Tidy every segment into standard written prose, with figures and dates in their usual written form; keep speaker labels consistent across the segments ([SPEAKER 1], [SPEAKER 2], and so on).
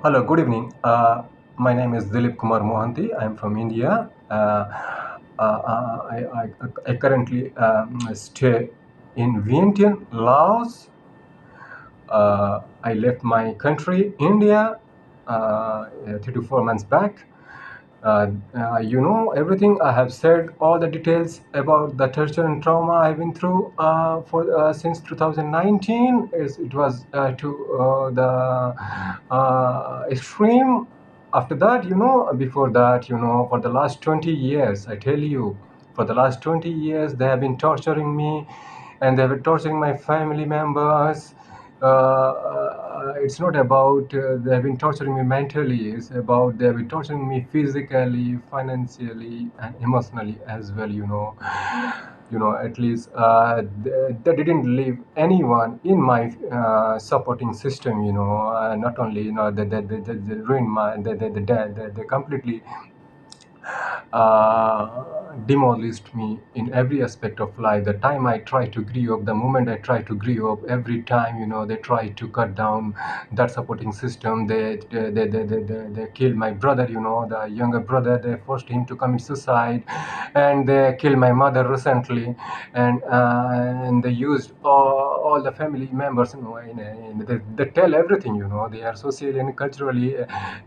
[SPEAKER 1] Hello, good evening. My name is Dilip Kumar Mohanty. I'm from India. I currently stay in Vientiane, Laos. I left my country, India, 3 to 4 months back. You know everything I have said, all the details about the torture and trauma I've been through for since 2019. It was to the extreme. After that, before that, for the last 20 years, I tell you, for the last 20 years, they have been torturing me, and they were torturing my family members. It's not about they have been torturing me mentally. It's about they have been torturing me physically, financially, and emotionally as well. At least they didn't leave anyone in my supporting system. Not only they ruined my they completely demolished me in every aspect of life. The time I try to grow up, the moment I try to grow up, every time they try to cut down that supporting system. They killed my brother, the younger brother. They forced him to commit suicide, and they killed my mother recently, and they used all the family members. They tell everything. They are socially and culturally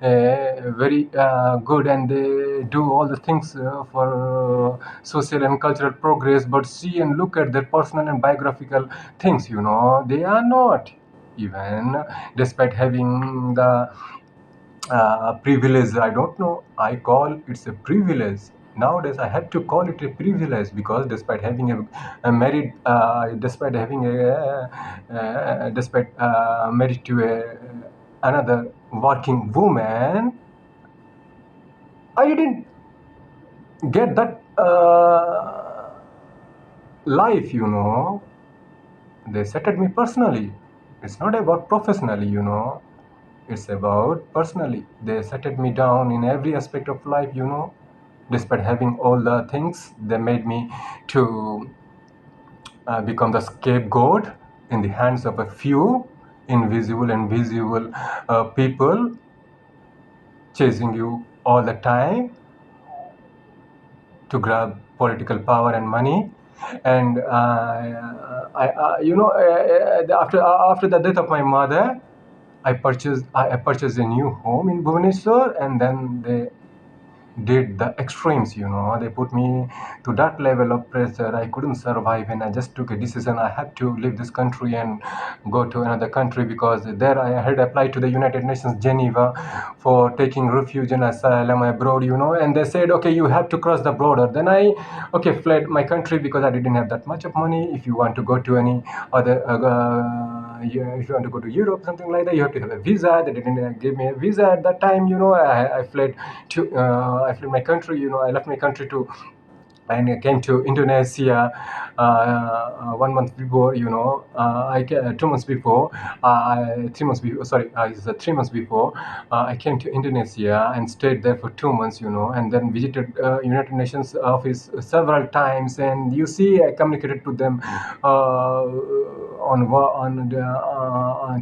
[SPEAKER 1] very good, and they do all the things for social and cultural progress. But see and look at their personal and biographical things. They are not even, despite having the privilege. I don't know, I call it's a privilege nowadays. I have to call it a privilege, because despite having a married despite having a despite married to another working woman, I didn't get that life. They settled me personally. It's not about professionally. It's about personally. They settled me down in every aspect of life. Despite having all the things, they made me to become the scapegoat in the hands of a few invisible and visible people chasing you all the time to grab political power and money. And after the death of my mother, I purchased a new home in Bhubaneswar, and then they did the extremes. They put me to that level of pressure. I couldn't survive, and I just took a decision. I had to leave this country and go to another country, because there I had applied to the United Nations Geneva for taking refuge and asylum abroad. And they said, okay, you have to cross the border. Then I fled my country, because I didn't have that much of money. If you want to go to any other if you want to go to Europe, something like that, you have to have a visa. They didn't give me a visa at that time. I fled to I fled my country. I left my country to and I came to Indonesia 1 month before. 2 months before. 3 months before. Sorry, it's 3 months before. I came to Indonesia and stayed there for 2 months. And then visited United Nations office several times. And you see, I communicated to them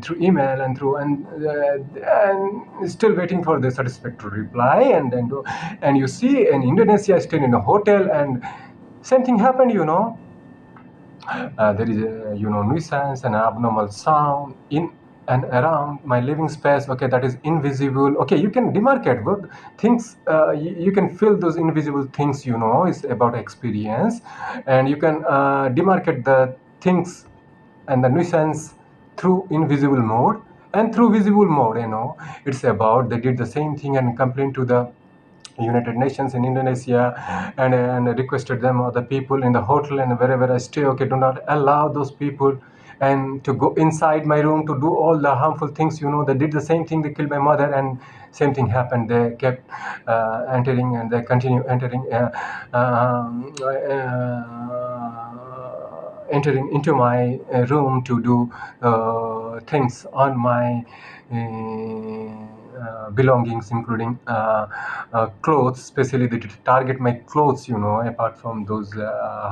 [SPEAKER 1] through email and still waiting for the satisfactory reply. And you see, in Indonesia, I stayed in a hotel, and same thing happened. There is a nuisance and abnormal sound in and around my living space. Okay, that is invisible. Okay, you can demarcate what things. You can feel those invisible things. It's about experience, and you can demarcate the things and the nuisance through invisible mode and through visible mode. It's about they did the same thing and complained to the United Nations in Indonesia, and requested them or the people in the hotel and wherever I stay, okay, do not allow those people and to go inside my room to do all the harmful things. They did the same thing. They killed my mother, and same thing happened. They kept entering, and they continue entering. Entering into my room to do things on my belongings, including clothes, especially they target my clothes, apart from those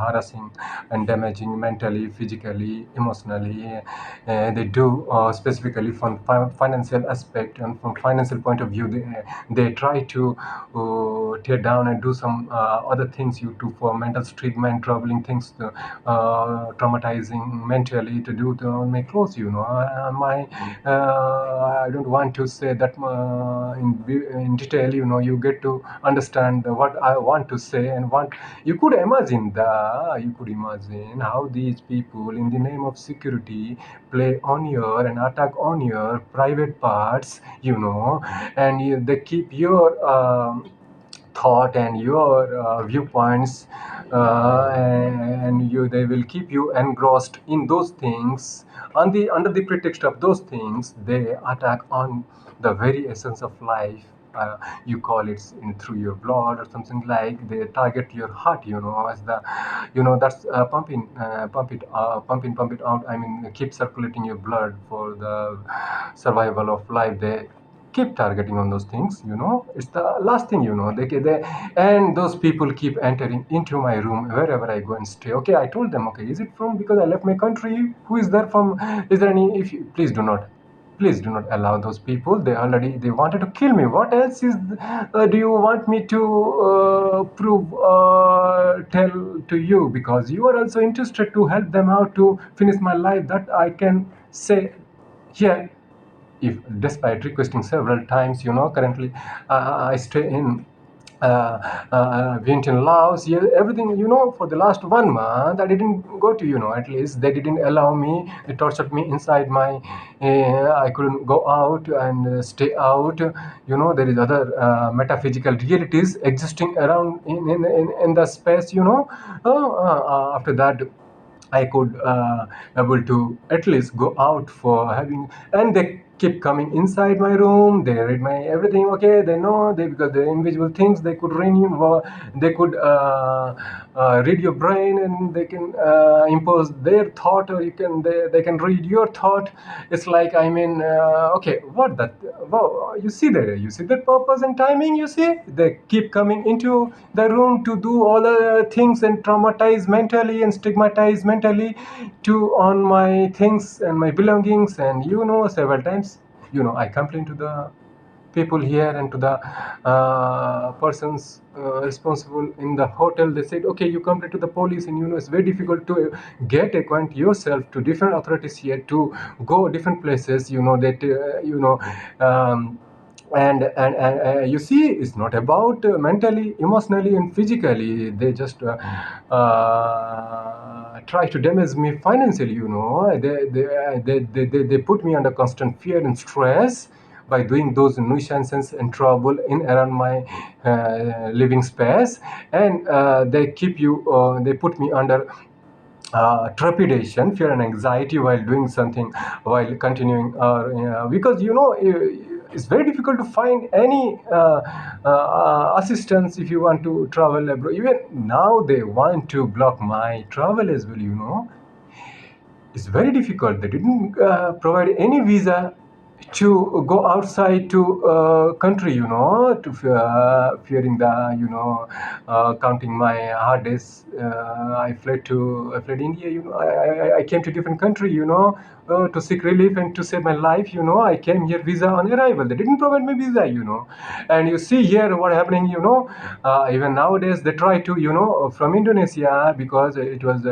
[SPEAKER 1] harassing and damaging mentally, physically, emotionally. They do specifically from financial aspect, and from financial point of view, they try to tear down and do some other things you do for mental treatment, troubling things, traumatizing mentally to do to my clothes. I don't want to say that in detail. You get to understand what I want to say, and what you could imagine how these people, in the name of security, play on your and attack on your private parts, and they keep your thought and your viewpoints, and they will keep you engrossed in those things. Under the pretext of those things, they attack on the very essence of life. You call it through your blood or something, like they target your heart, as the, that's pump it out, I mean, keep circulating your blood for the survival of life. They keep targeting on those things. It's the last thing. They and those people keep entering into my room wherever I go and stay. Okay, I told them, okay, is it from because I left my country? Who is there from? Is there any? If you, please do not allow those people. They wanted to kill me. What else is do you want me to prove, tell to you? Because you are also interested to help them out to finish my life. That I can say here. If despite requesting several times, currently I stay in went in Laos. Yeah, everything, for the last 1 month, I didn't go to, at least they didn't allow me. They tortured me inside my. I couldn't go out and stay out. There is other metaphysical realities existing around in the space. After that, I could able to at least go out for having, and they keep coming inside my room. They read my everything. Okay, they know they because the invisible things they could read you. They could read your brain, and they can impose their thought, or they can read your thought. It's like, I mean, okay, what that? Wow, you see the purpose and timing. You see, they keep coming into the room to do all the things and traumatize mentally and stigmatize mentally to on my things and my belongings. And several times, I complained to the people here and to the persons responsible in the hotel. They said, okay, you complain to the police, and it's very difficult to get acquaint yourself to different authorities here to go different places. That and you see, it's not about mentally, emotionally, and physically. They just try to damage me financially. They put me under constant fear and stress by doing those nuisances and trouble in around my living space. And they put me under trepidation, fear, and anxiety while doing something, while continuing. Because it's very difficult to find any assistance if you want to travel abroad. Even now, they want to block my travel as well. It's very difficult. They didn't provide any visa to go outside to country, to fearing the, counting my hard days. I fled India. I came to different country, to seek relief and to save my life. I came here visa on arrival. They didn't provide me visa. And you see here what happening. Even nowadays they try to, from Indonesia, because it was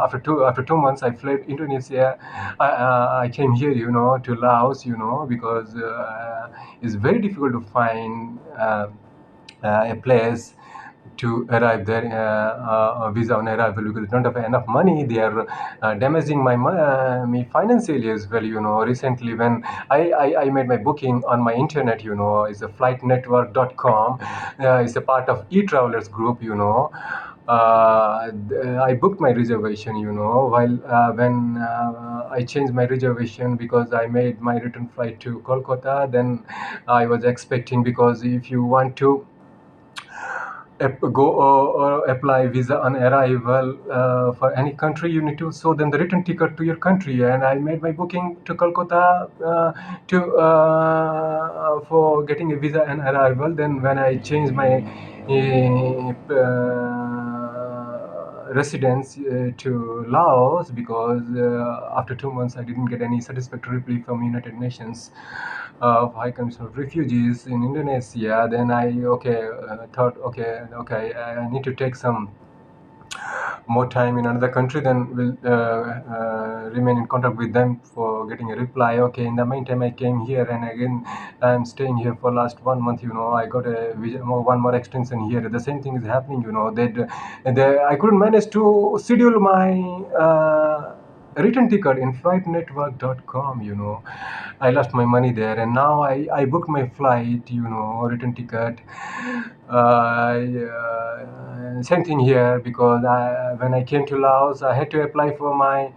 [SPEAKER 1] after 2 months I fled Indonesia. I came here, to Laos, because it's very difficult to find a place to arrive there, visa on arrival, because they don't have enough money. They are damaging me financially as well. Recently when I made my booking on my internet, it's a flightnetwork.com. It's a part of e-travelers group. I booked my reservation, while when I changed my reservation because I made my return flight to Kolkata. Then I was expecting, because if you want to go or apply visa on arrival for any country, you need to show them the return ticket to your country. And I made my booking to Kolkata to for getting a visa on arrival. Then when I changed my residence to Laos, because after 2 months I didn't get any satisfactory reply from United Nations of High Commission of Refugees in Indonesia. Then I thought, okay, I need to take some more time in another country, then we'll remain in contact with them for getting a reply. Okay, in the meantime, I came here, and again, I'm staying here for last 1 month. I got one more extension here. The same thing is happening. I couldn't manage to schedule my return ticket in flightnetwork.com. I lost my money there, and now I booked my flight, return ticket. Same thing here, because when I came to Laos, I had to apply for my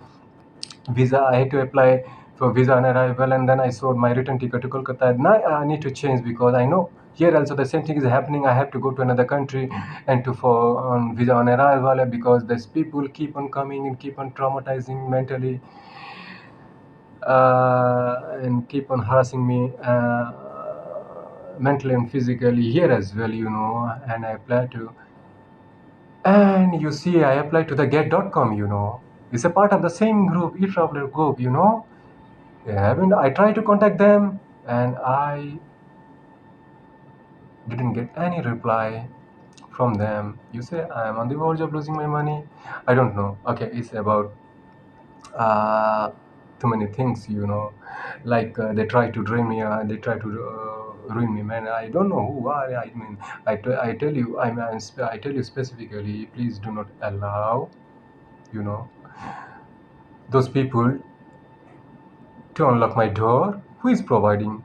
[SPEAKER 1] visa. I had to apply for visa on arrival, and then I sold my return ticket to Kolkata. Now I need to change, because I know here also the same thing is happening. I have to go to another country and to for on visa on arrival, because these people keep on coming and keep on traumatizing mentally and keep on harassing me mentally and physically here as well. And I apply to, and you see, I applied to the get.com. It's a part of the same group, e-traveler group. I tried to contact them, and I didn't get any reply from them. You say I'm on the verge of losing my money. I don't know. Okay, it's about uh, too many things. Like they try to drain me. They try to ruin me, man. I don't know who are. I mean, I tell you, I tell you specifically. Please do not allow, you know, those people to unlock my door. Who is providing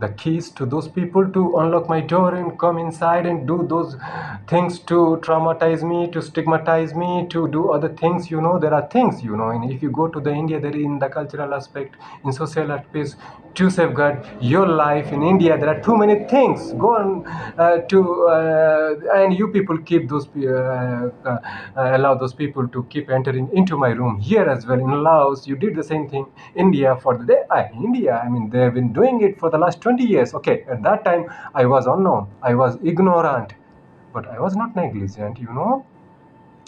[SPEAKER 1] the keys to those people to unlock my door and come inside and do those things to traumatize me, to stigmatize me, to do other things? There are things, and if you go to the India, there in the cultural aspect, in social aspects, to safeguard your life in India, there are too many things go on and you people keep those allow those people to keep entering into my room here as well. In Laos, you did the same thing. India, for the day, India, I mean, they've been doing it for the last 20 years. Okay, at that time I was unknown, I was ignorant, but I was not negligent.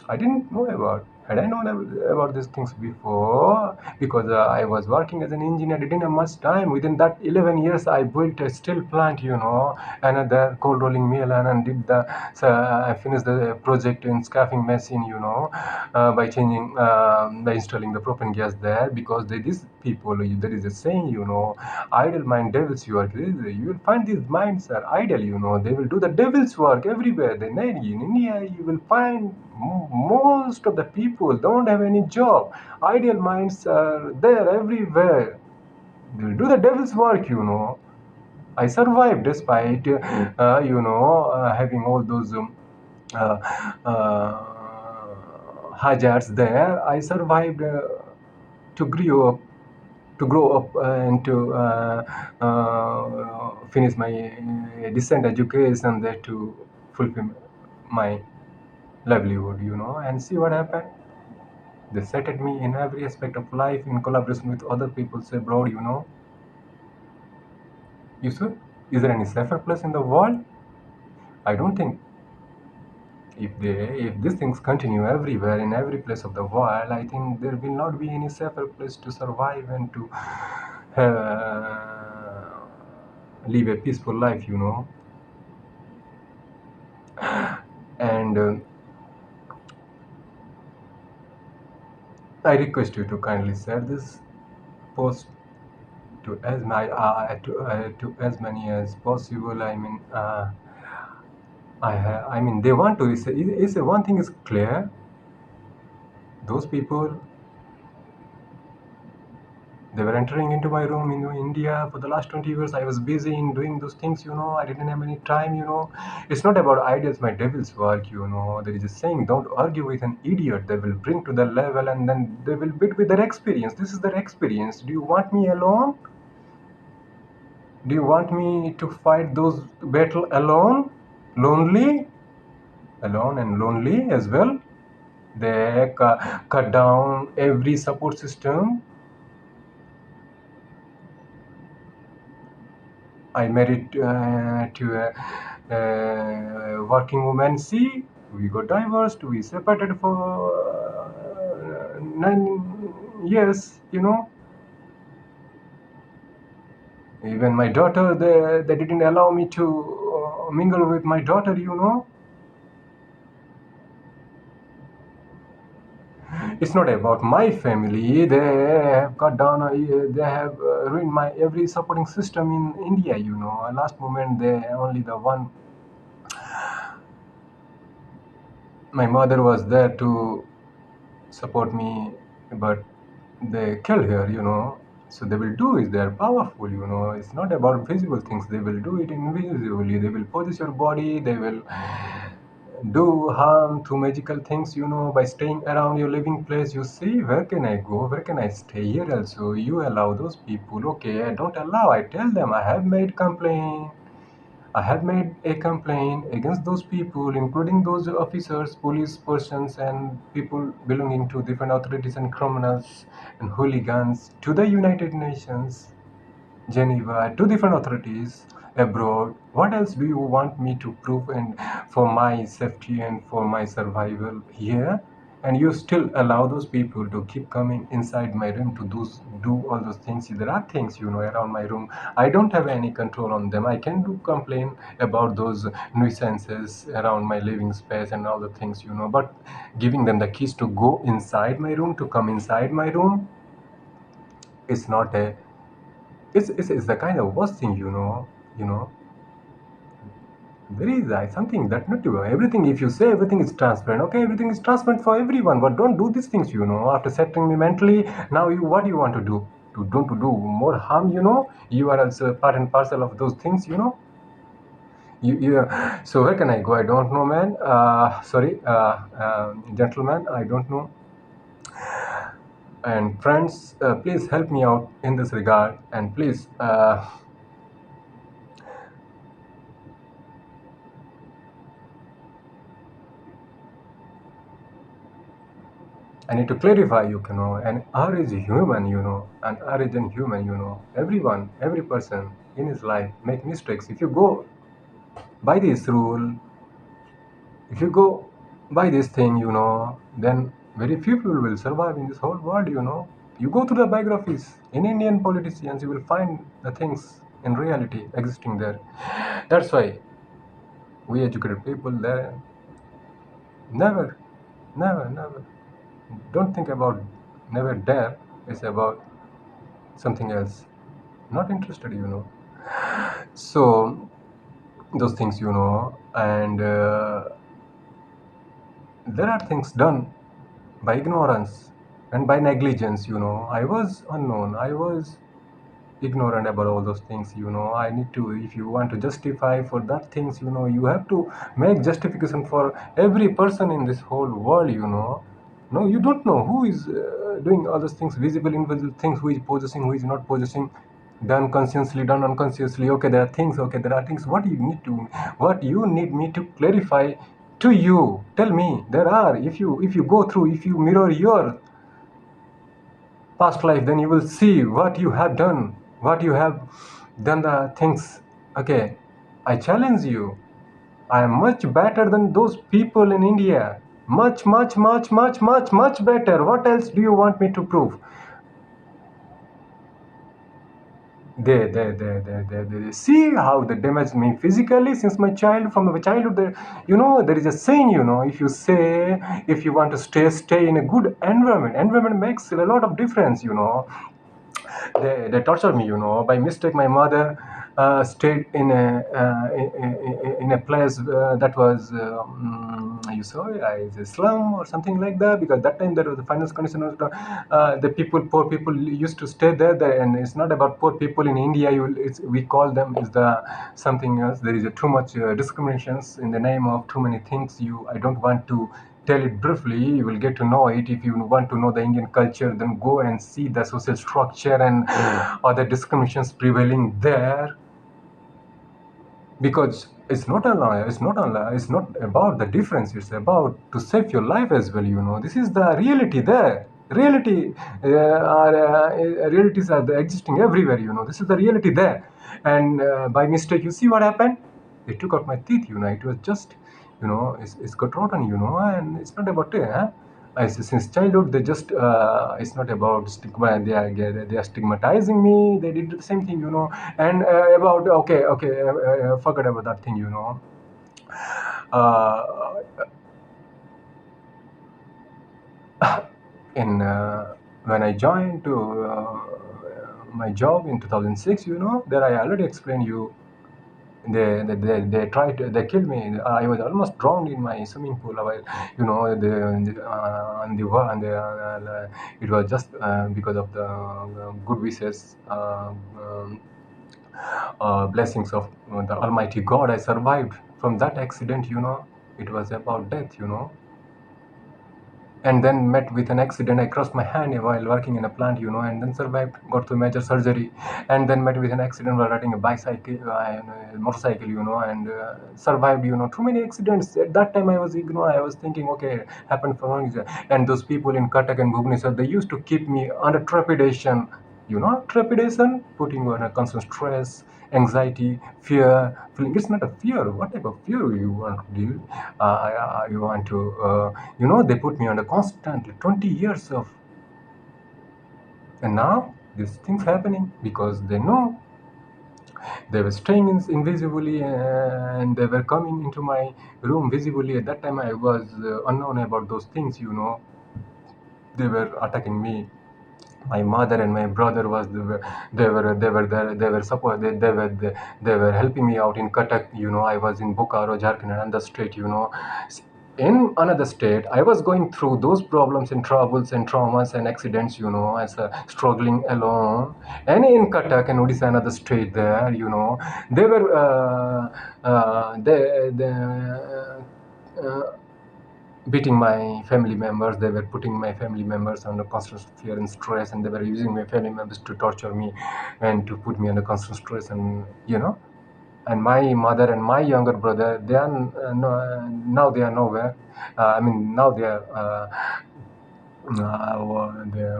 [SPEAKER 1] I didn't know about. Had I known about these things before, because I was working as an engineer, I didn't have much time. Within that 11 years, I built a steel plant, another cold rolling mill, and did I finished the project in scaffing machine, by by installing the propane gas there. Because these people, there is a saying, idle mind devil's work. You will find these minds are idle, they will do the devil's work everywhere. Then in India, you will find most of the people don't have any job. Ideal minds are there everywhere. They'll do the devil's work. I survived despite, having all those uh, hazards there. I survived to grow up, and to finish my decent education there, to fulfill my livelihood, and see what happened. They set at me in every aspect of life in collaboration with other people abroad. Yusuf, is there any safer place in the world? I don't think. If these things continue everywhere in every place of the world, I think there will not be any safer place to survive and to live a peaceful life. And I request you to kindly share this post to as many as possible. I mean, I mean, they want to. One thing is clear. Those people, they were entering into my room in India for the last 20 years. I was busy in doing those things. I didn't have any time. It's not about ideas, my devil's work. There is a saying, don't argue with an idiot. They will bring to the level, and then they will bid with their experience. This is their experience. Do you want me alone? Do you want me to fight those battle alone? Lonely? alone and lonely as well. They cut down every support system. I married to a working woman. See, we got divorced. We separated for 9 years. Even my daughter, they didn't allow me to mingle with my daughter. It's not about my family. They have cut down, they have ruined my every supporting system in India. Last moment, they only the one. My mother was there to support me, but they kill her. So they will do is they're powerful. It's not about visible things. They will do it invisibly. They will possess your body. They will do harm to magical things, by staying around your living place. You see, where can I go? Where can I stay? Here also, you allow those people. Okay, I don't allow. I tell them I have made complaint. I have made a complaint against those people, including those officers, police persons, and people belonging to different authorities and criminals and hooligans to the United Nations. Geneva, two different authorities abroad. What else do you want me to prove and for my safety and for my survival here? And you still allow those people to keep coming inside my room to do all those things. There are things, around my room. I don't have any control on them. I can do complain about those nuisances around my living space and all the things. But giving them the keys to go inside my room, to come inside my room, is not a it's the kind of worst thing. There is something that not everything. If you say everything is transparent, okay, everything is transparent for everyone, but don't do these things. After settling me mentally, now what do you want to do? To do more harm. You are also part and parcel of those things. So where can I go? I don't know, man. Sorry, gentlemen, I don't know. And friends, please help me out in this regard, and please. I need to clarify, an R is human, an R is an human. Everyone, every person in his life make mistakes. If you go by this rule, if you go by this thing, then very few people will survive in this whole world. You go to the biographies in Indian politicians, you will find the things in reality existing there. That's why we educated people there never, never, never. Don't think about never dare. It's about something else. Not interested. So those things, and there are things done by ignorance and by negligence. I was unknown. I was ignorant about all those things. I need to, if you want to justify for that things, you have to make justification for every person in this whole world. No, you don't know who is doing all those things, visible, invisible things, who is possessing, who is not possessing, done consciously, done unconsciously. Okay, there are things. Okay, there are things. What you need me to clarify to you. Tell me. There are. If you go through, if you mirror your past life, then you will see what you have done the things. Okay, I challenge you. I am much better than those people in India. Much, much, much, much, much, much better. What else do you want me to prove? They see how they damaged me physically since from my childhood. There is a saying, if you want to stay in a good environment makes a lot of difference. They torture me. By mistake, my mother stayed in a place that was you saw is a slum or something like that, because that time there was the finance condition was the poor people used to stay there, and it's not about poor people in India. We call them is the something else. There is a too much discriminations in the name of too many things. I don't want to tell it briefly. You will get to know it. If you want to know the Indian culture, then go and see the social structure and other discriminations prevailing there. because it's not about the difference, it's about to save your life as well, this is the reality there. Realities are existing everywhere, this is the reality there. And by mistake, you see what happened, they took out my teeth, it was just, it's got rotten, and it's not about it, huh? Since childhood, they just it's not about stigma. They are stigmatizing me. They did the same thing, and about okay, forget about that thing, uh, in when I joined to my job in 2006, there I already explained you. They tried they killed me. I was almost drowned in my swimming pool while, it was just because of the good wishes, blessings of the Almighty God, I survived from that accident. It was about death, and then met with an accident. I crossed my hand while working in a plant, and then survived, got through major surgery, and then met with an accident while riding a bicycle, motorcycle, and survived, too many accidents. At that time, I was ignorant. I was thinking, okay, happened for one reason. And those people in Cuttack and Bhubaneswar, they used to keep me under trepidation. Trepidation, putting you under constant stress, anxiety, fear, feeling. It's not a fear. What type of fear you want to deal? You want to, they put me under constantly 20 years of, and now these things happening because they know they were staying invisibly, and they were coming into my room visibly. At that time, I was unknown about those things. They were attacking me. My mother and my brother was they were support they were helping me out in Cuttack. I was in Bokaro, Jharkhand, another state. In another state, I was going through those problems and troubles and traumas and accidents, as a struggling alone. And in Cuttack and Odisha, another state there, they were beating my family members. They were putting my family members under constant fear and stress, and they were using my family members to torture me and to put me under constant stress. And and my mother and my younger brother, they are now they are nowhere. Now they are.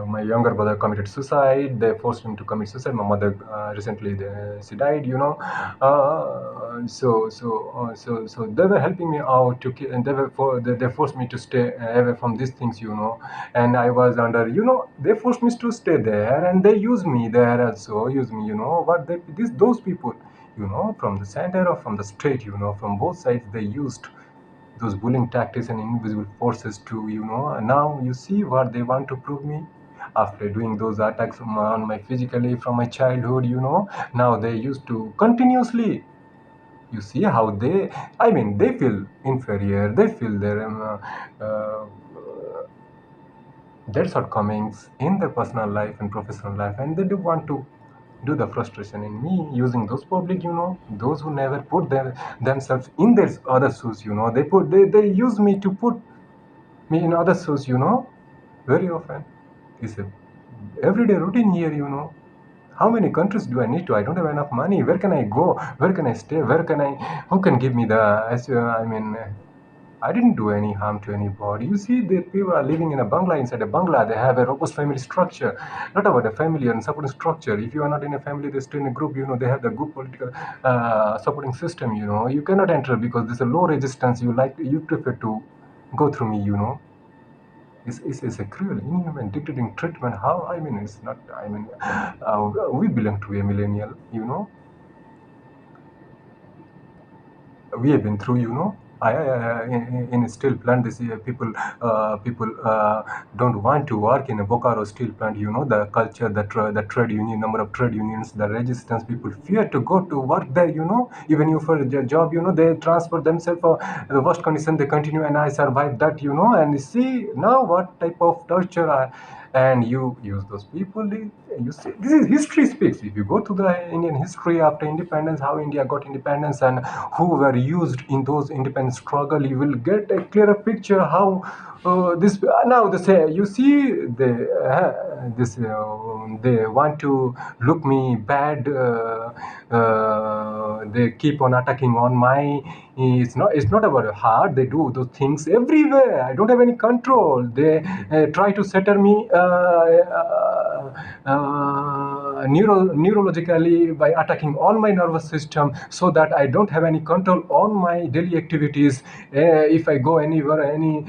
[SPEAKER 1] My younger brother committed suicide. They forced him to commit suicide. My mother recently she died. So they were helping me out to and they forced me to stay away from these things. And I was under. They forced me to stay there, and they used me there also. Use me. What those people. From the center or from the state. From both sides they used those bullying tactics and invisible forces to, and now you see what they want to prove me after doing those attacks on my physically from my childhood. Now they used to continuously, you see how they feel inferior, they feel their shortcomings in their personal life and professional life, and they do want to do the frustration in me using those public, those who never put themselves in their other shoes. They use me to put me in other shoes. Very often. It's a everyday routine here. How many countries do I need to? I don't have enough money. Where can I go? Where can I stay? Who can give me the, I didn't do any harm to anybody. You see, the people are living in a bungalow. Inside a bungalow, they have a robust family structure. Not about a family and supporting structure. If you are not in a family, they stay in a group. They have the good political supporting system. You cannot enter because there's a low resistance. You prefer to go through me. It's a cruel, inhuman, degrading treatment. How? It's not. We belong to a millennial. We have been through, in a steel plant. This people don't want to work in a Bokaro steel plant. The culture, the trade union, number of trade unions, the resistance. People fear to go to work there. Even you for a job, they transfer themselves for the worst condition. They continue, and I survived that. And see now what type of torture and you use those people. You see, this is history speaks. If you go to the Indian history after independence, how India got independence and who were used in those independence struggle, you will get a clearer picture how this now they say, you see, they want to look me bad, they keep on attacking on my. It's not about heart. They do those things everywhere. I don't have any control. They try to settle me neurologically by attacking on my nervous system, so that I don't have any control on my daily activities. If I go anywhere, any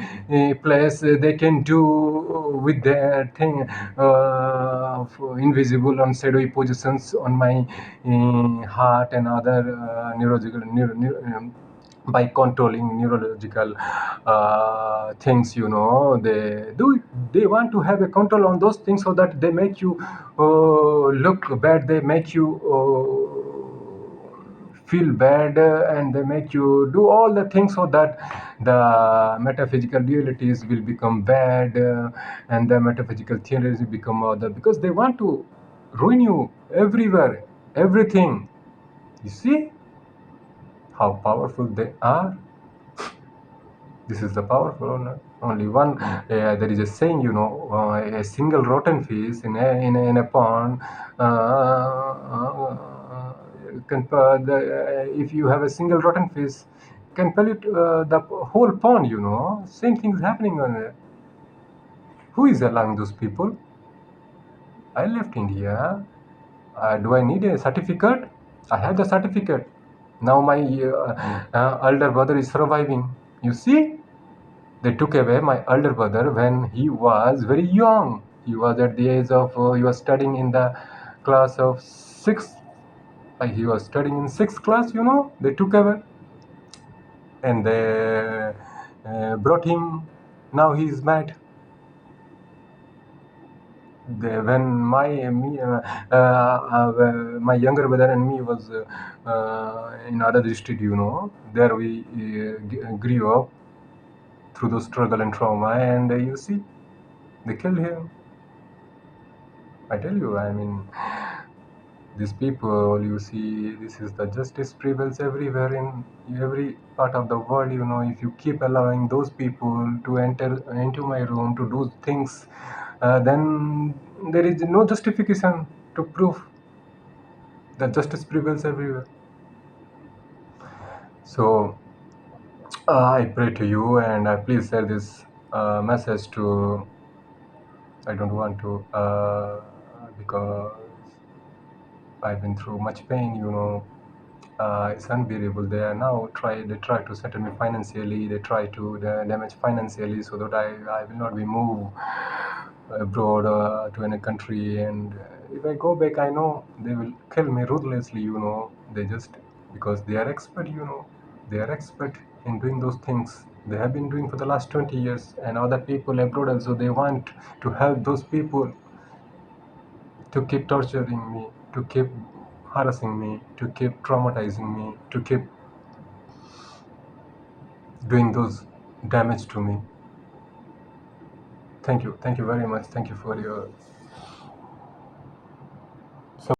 [SPEAKER 1] place, they can do with their thing, invisible and shadowy positions on my heart and other neurological by controlling neurological things. They want to have a control on those things, so that they make you look bad, they make you feel bad, and they make you do all the things, so that the metaphysical realities will become bad, and the metaphysical theories will become other, because they want to ruin you everywhere, everything. You see how powerful they are. This is the powerful owner. Only one. There is a saying, a single rotten fish in a pond can if you have a single rotten fish, can pollute the whole pond. Same thing is happening on. Who is allowing those people? I left India. Do I need a certificate? I have the certificate. Now my elder brother is surviving. You see? They took away my elder brother when he was very young. He was at the age of, he was studying in the class of sixth. He was studying in sixth class, They took away and they brought him. Now he is mad. When my younger brother and me was in other district, there we grew up through the struggle and trauma, and you see, they killed him. I tell you, I mean, these people, you see, this is the justice prevails everywhere in every part of the world. If you keep allowing those people to enter into my room to do things, then there is no justification to prove that justice prevails everywhere. So I pray to you, and please share this message to. I don't want to, because I've been through much pain. It's unbearable. They try to settle me financially. They try to damage financially, so that I will not be moved abroad to any country. And if I go back, I know they will kill me ruthlessly. They just, because they are expert. They are expert in doing those things. They have been doing for the last 20 years, and other people abroad also, they want to help those people to keep torturing me, to keep harassing me, to keep traumatizing me, to keep doing those damage to me. Thank you very much. Thank you for your